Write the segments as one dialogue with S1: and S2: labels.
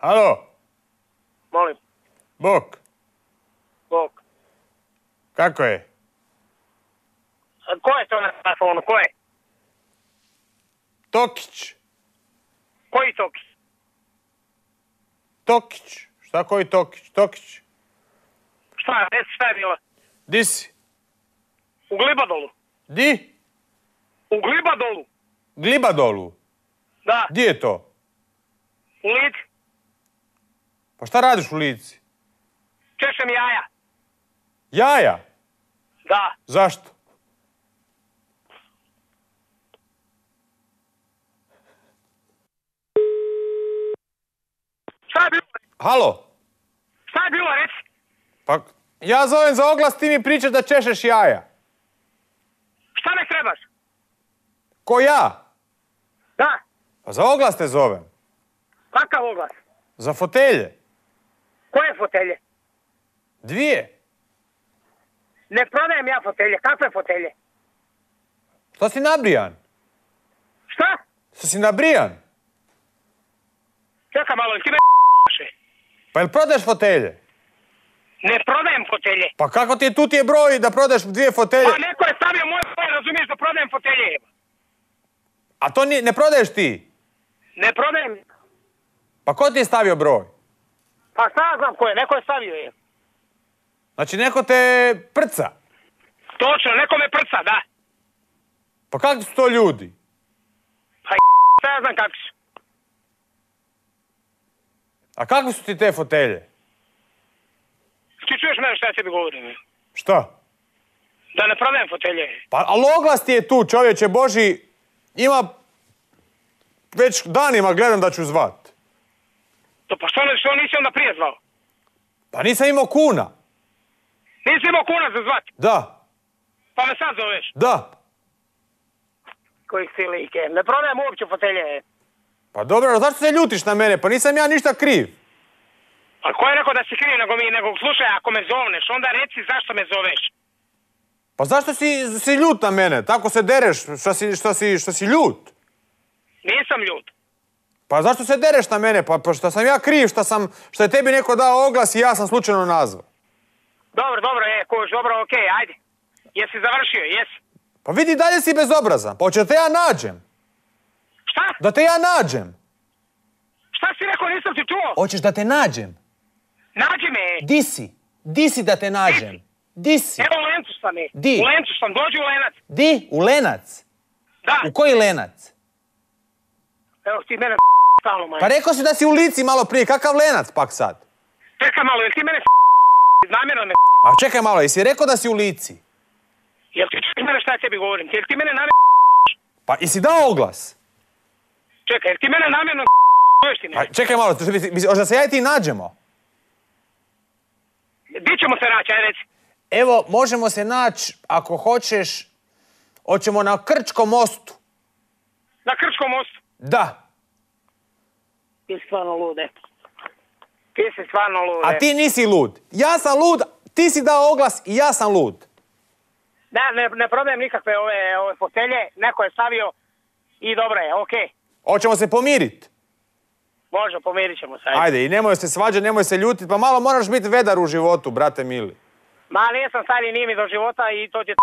S1: Alo?
S2: Molim.
S1: Bok.
S2: Bok.
S1: Kako je?
S2: Ko je to na telefonu? Ko je?
S1: Tokić.
S2: Koji Tokić?
S1: Tokić. Šta koji Tokić? Tokić.
S2: Šta? Reci šta je bilo?
S1: Di si?
S2: U Glibadolu.
S1: Di?
S2: U Glibadolu.
S1: Glibadolu.
S2: Da.
S1: Di je to?
S2: U Lici.
S1: Pa šta radiš u Lici?
S2: Češem jaja.
S1: Jaja?
S2: Da.
S1: Zašto?
S2: Šta je bilo?
S1: Halo?
S2: Šta je bilo, reci?
S1: Pa ja zovem za oglas, ti mi pričaš da češeš jaja.
S2: Šta me trebaš?
S1: Ko ja?
S2: Da.
S1: Pa za oglas te zovem.
S2: Kakav oglas?
S1: Za fotelje.
S2: Koje fotelje?
S1: Dvije.
S2: Ne prodajem ja fotelje. Kakve fotelje?
S1: Što si nabrijan?
S2: Šta?
S1: Što si nabrijan?
S2: Čekaj malo, ti me
S1: Pa jel prodaješ fotelje?
S2: Ne prodajem fotelje.
S1: Pa kako ti je broj da prodaš dvije fotelje?
S2: Pa neko je stavio moj broj, razumiješ da prodajem fotelje.
S1: A to ne prodaješ ti?
S2: Ne prodajem.
S1: Pa ko ti je stavio broj?
S2: Pa šta ja znam ko je, neko je stavio je.
S1: Znači neko te prca.
S2: Točno, neko me prca, da.
S1: Pa kakvi su to ljudi?
S2: Pa šta ja znam kakvi su.
S1: A kakve su ti te fotelje?
S2: Ti čuješ mene šta ja tebi govorim?
S1: Šta?
S2: Da ne prodajem fotelje.
S1: Pa ali oglas ti je tu, čovječe Boži. Ima... Već danima gledam da ću zvat.
S2: To pa što nisi onda prije zvao?
S1: Pa nisam imao kuna.
S2: Nisi imao kuna za zvat?
S1: Da.
S2: Pa me sad zoveš?
S1: Da.
S2: Koji si like? Ne prodajem uopće fotelje.
S1: Pa dobro, ali zašto se ljutiš na mene? Pa nisam ja ništa kriv.
S2: A ko je rekao da si kriv nego slušaj, ako me zovneš, onda reci zašto me zoveš.
S1: Pa zašto si ljut na mene? Tako se dereš, što si ljut.
S2: Nisam ljut.
S1: Pa zašto se dereš na mene? Pa što sam ja kriv, što je tebi neko dao oglas i ja sam slučajno nazvao.
S2: Dobro, kuš, dobro, okej, ajde. Jesi završio, jesi?
S1: Pa vidi, dalje si bezobrazan. Pa hoće da te ja nađem.
S2: Šta?
S1: Da te ja nađem.
S2: Šta si rekao, nisam ti čuo?
S1: Hoćeš da te nađem.
S2: Nađi me.
S1: Di si? Di si da te nađem? Di si?
S2: Evo u Lencu sam.
S1: Di?
S2: U Lencu sam, dođi u Lenac.
S1: Di? U Lenac?
S2: Da.
S1: U koji Lenac?
S2: Evo ti mene stalno, manje.
S1: Pa rekao si da si u Lici malo prije, kakav Lenac pak sad?
S2: Čekaj malo, jel ti mene namjerno me
S1: A čekaj malo, jesi rekao da si u Lici?
S2: Jel ti čuš mene šta ja tebi govorim? Jel ti mene namjerno
S1: Pa jesi dao oglas?
S2: Čekaj, jel ti mene namjerno čuješ ti
S1: Pa
S2: mene?
S1: čekaj malo, hoće da se ja i ti nađemo?
S2: Di ćemo se naći, aj reci?
S1: Evo, možemo se naći, ako hoćeš, hoćemo na Krčkom mostu.
S2: Na Krčkom mostu.
S1: Da.
S2: Ti si stvarno lude. Ti si stvarno lude.
S1: A ti nisi lud. Ja sam lud, ti si dao oglas i ja sam lud.
S2: Da, ne prodajem nikakve ove fotelje, neko je stavio i dobro je, okej.
S1: Hoćemo se pomirit.
S2: Može, pomirit ćemo se.
S1: Ajde, i nemoj se svađati, nemoj se ljutiti, pa malo moraš biti vedar u životu, brate mili.
S2: Ma nisam stari, nije mi do života i to će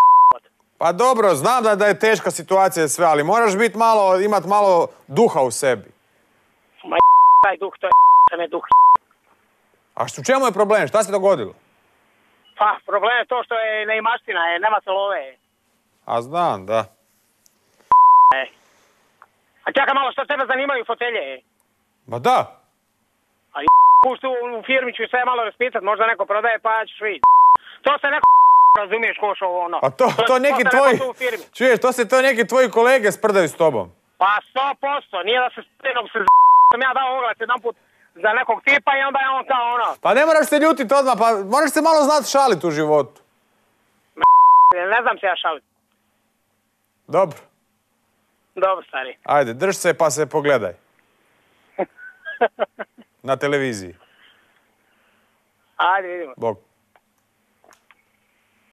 S1: Pa dobro, znam da je teška situacija sve, ali moraš biti imat malo duha u sebi.
S2: Ma taj duh, to je ne duh.
S1: A u čemu je problem? Šta se dogodilo?
S2: Pa, problem je to što je neimaština, nema se love.
S1: A znam, da.
S2: A čekaj malo, što tebe zanimaju fotelje?
S1: Ma da.
S2: A puštu u firmi ću sve malo raspitat, možda neko prodaje pa ćeš vidjeti. To se neko razumiješ koš ovo ono.
S1: Pa to neki tvoji, čuješ, to neki tvoji kolege sprdaju s tobom.
S2: Pa 100%, nije da se nego sam ja dao oglas jedan put za nekog tipa i onda je on kao ono.
S1: Pa ne moraš se ljutiti odmah, pa moraš se malo znati šaliti u životu.
S2: Ne znam se ja šalit.
S1: Dobro.
S2: Dobro, stari.
S1: Ajde, drž se pa se pogledaj. Na televiziji.
S2: Ajde, vidimo.
S1: Bok.